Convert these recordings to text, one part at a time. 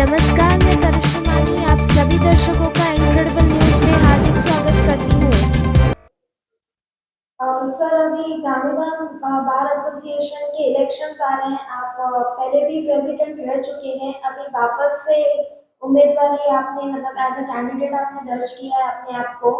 नमस्कार, मैं करिश्मा मानी आप सभी दर्शकों का इनक्रेडिबल न्यूज़ में हार्दिक स्वागत करती हूँ। सर अभी गांधीधाम बार एसोसिएशन के इलेक्शंस आ रहे हैं। आप पहले भी प्रेसिडेंट रह चुके हैं, अभी वापस से उम्मीदवारी आपने मतलब एज अ कैंडिडेट आपने दर्ज किया है अपने आप को।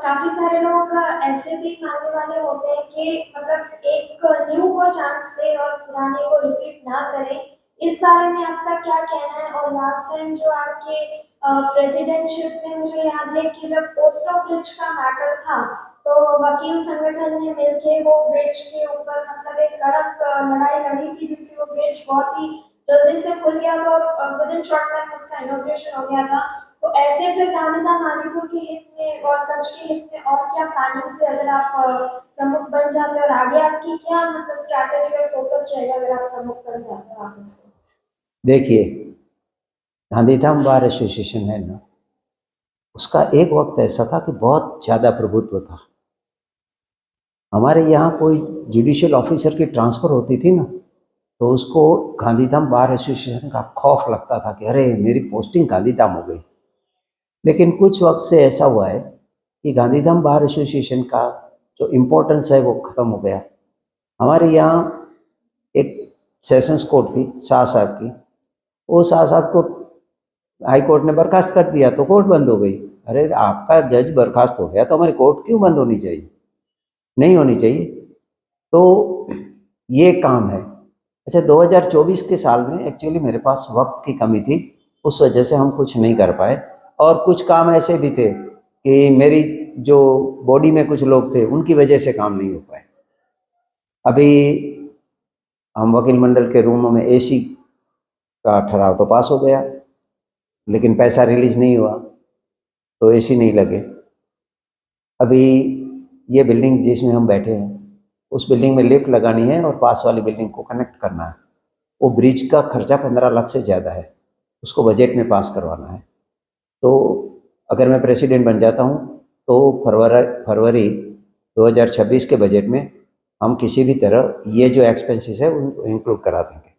काफी सारे लोग ऐसे भी मानने वाले होते हैं कि मतलब एक न्यू को चांस दे और पुराने को रिपीट ना करे। इस बारे में आपका क्या कहना है? और लास्ट टाइम जो आपके प्रेसिडेंटशिप में मुझे याद है कि जब पोस्ट ऑफ ब्रिज का मैटर था, तो वकील संगठन ने मिलके वो ब्रिज के ऊपर मतलब एक कड़क लड़ाई लड़ी थी, जिससे वो ब्रिज बहुत ही जल्दी से खुल गया था और विद इन शॉर्ट टाइम उसका इनॉग्रेशन हो गया था। तो ऐसे फिर गांधीधाम आदिपुर के हित में और कच्छ के हित में और क्या प्लानिंग से अगर आप प्रमुख बन जाते हैं, और आगे आपकी क्या मतलब स्ट्रैटेजी और फोकस रहेगा अगर आप प्रमुख बन जाते हैं वापस से? देखिए, गांधीधाम बार एसोसिएशन है ना, उसका एक वक्त ऐसा था कि बहुत ज़्यादा प्रभुत्व था। हमारे यहाँ कोई जुडिशियल ऑफिसर की ट्रांसफ़र होती थी ना, तो उसको गांधीधाम बार एसोसिएशन का खौफ लगता था कि अरे मेरी पोस्टिंग गांधीधाम हो गई। लेकिन कुछ वक्त से ऐसा हुआ है कि गांधीधाम बार एसोसिएशन का जो इम्पोर्टेंस है वो ख़त्म हो गया। हमारे यहाँ एक सेशंस कोर्ट थी शाह साहब की, वो शाह साहब को हाई कोर्ट ने बर्खास्त कर दिया तो कोर्ट बंद हो गई। अरे आपका जज बर्खास्त हो गया तो हमारी कोर्ट क्यों बंद होनी चाहिए? नहीं होनी चाहिए। तो ये काम है। अच्छा, 2024 के साल में एक्चुअली मेरे पास वक्त की कमी थी, उस वजह से हम कुछ नहीं कर पाए। और कुछ काम ऐसे भी थे कि मेरी जो बॉडी में कुछ लोग थे उनकी वजह से काम नहीं हो पाए। अभी हम वकील मंडल के रूमों में एसी का ठहराव तो पास हो गया, लेकिन पैसा रिलीज नहीं हुआ तो एसी नहीं लगे। अभी ये बिल्डिंग जिसमें हम बैठे हैं, उस बिल्डिंग में लिफ्ट लगानी है और पास वाली बिल्डिंग को कनेक्ट करना है। वो ब्रिज का खर्चा 15 लाख से ज़्यादा है, उसको बजट में पास करवाना है। तो अगर मैं प्रेसिडेंट बन जाता हूँ तो फरवरी 2026 के बजट में हम किसी भी तरह ये जो एक्सपेंसेस है उनको इंक्लूड करा देंगे।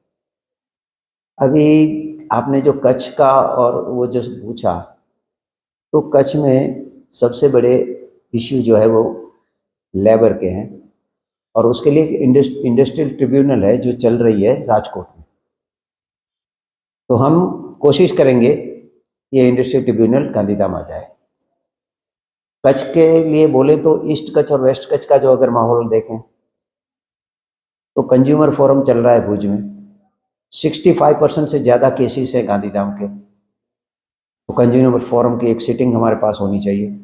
अभी आपने जो कच्छ का और वो जो पूछा, तो कच्छ में सबसे बड़े इश्यू जो है वो लेबर के हैं, और उसके लिए एक इंडस्ट्रियल ट्रिब्यूनल है जो चल रही है राजकोट में। तो हम कोशिश करेंगे ये इंडस्ट्रियल ट्रिब्यूनल गांधीधाम आ जाए। कच्छ के लिए बोले तो ईस्ट कच्छ और वेस्ट कच्छ का जो अगर माहौल देखें तो कंज्यूमर फोरम चल रहा है भुज में, 65% से ज़्यादा केसेस हैं गांधीधाम के। तो कंज्यूमर फोरम की एक सिटिंग हमारे पास होनी चाहिए।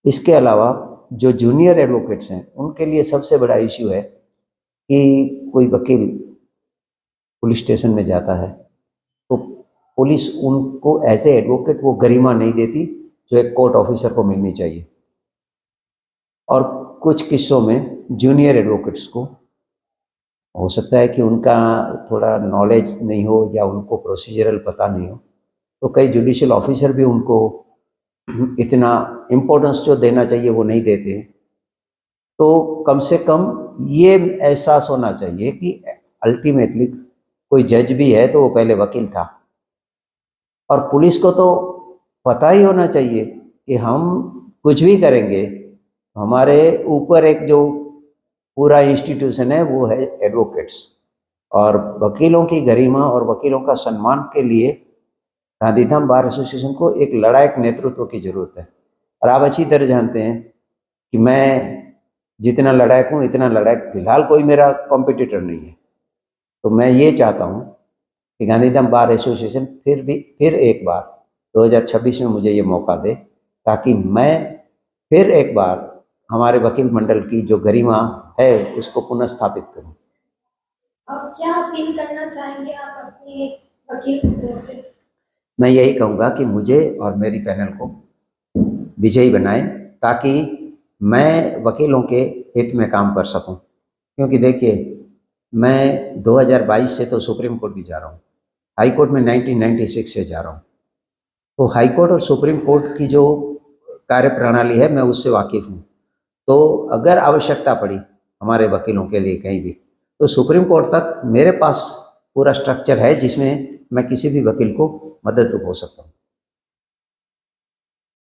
इसके अलावा जो जूनियर एडवोकेट्स हैं उनके लिए सबसे बड़ा इश्यू है कि कोई वकील पुलिस स्टेशन में जाता है तो पुलिस उनको एज ए एडवोकेट वो गरिमा नहीं देती जो एक कोर्ट ऑफिसर को मिलनी चाहिए। और कुछ किस्सों में जूनियर एडवोकेट्स को हो सकता है कि उनका थोड़ा नॉलेज नहीं हो या उनको प्रोसीजरल पता नहीं हो, तो कई जुडिशियल ऑफिसर भी उनको इतना इम्पोर्टेंस जो देना चाहिए वो नहीं देते। तो कम से कम ये एहसास होना चाहिए कि अल्टीमेटली कोई जज भी है तो वो पहले वकील था। और पुलिस को तो पता ही होना चाहिए कि हम कुछ भी करेंगे, हमारे ऊपर एक जो पूरा इंस्टीट्यूशन है वो है एडवोकेट्स। और वकीलों की गरिमा और वकीलों का सम्मान के लिए गांधीधाम बार एसोसिएशन को एक लड़ायक नेतृत्व की जरूरत है। और आप अच्छी तरह जानते हैं कि मैं जितना लड़ायक हूँ इतना लड़ायक फिलहाल कोई मेरा कॉम्पिटिटर नहीं है। तो मैं ये चाहता हूँ कि गांधीधाम बार एसोसिएशन फिर एक बार 2026 में मुझे ये मौका दे, ताकि मैं फिर एक बार हमारे वकील मंडल की जो गरिमा है उसको पुनः स्थापित करूँ। क्या अपील करना चाहेंगे आप अपने वकील मित्रों से? मैं यही कहूँगा कि मुझे और मेरी पैनल को विजयी बनाएं, ताकि मैं वकीलों के हित में काम कर सकूं। क्योंकि देखिए, मैं 2022 से तो सुप्रीम कोर्ट भी जा रहा हूँ, हाई कोर्ट में 1996 से जा रहा हूँ। तो हाई कोर्ट और सुप्रीम कोर्ट की जो कार्य प्रणाली है मैं उससे वाकिफ़ हूँ। तो अगर आवश्यकता पड़ी हमारे वकीलों के लिए कहीं भी, तो सुप्रीम कोर्ट तक मेरे पास पूरा स्ट्रक्चर है जिसमें मैं किसी भी वकील को मदद रूप हो सकता हूँ।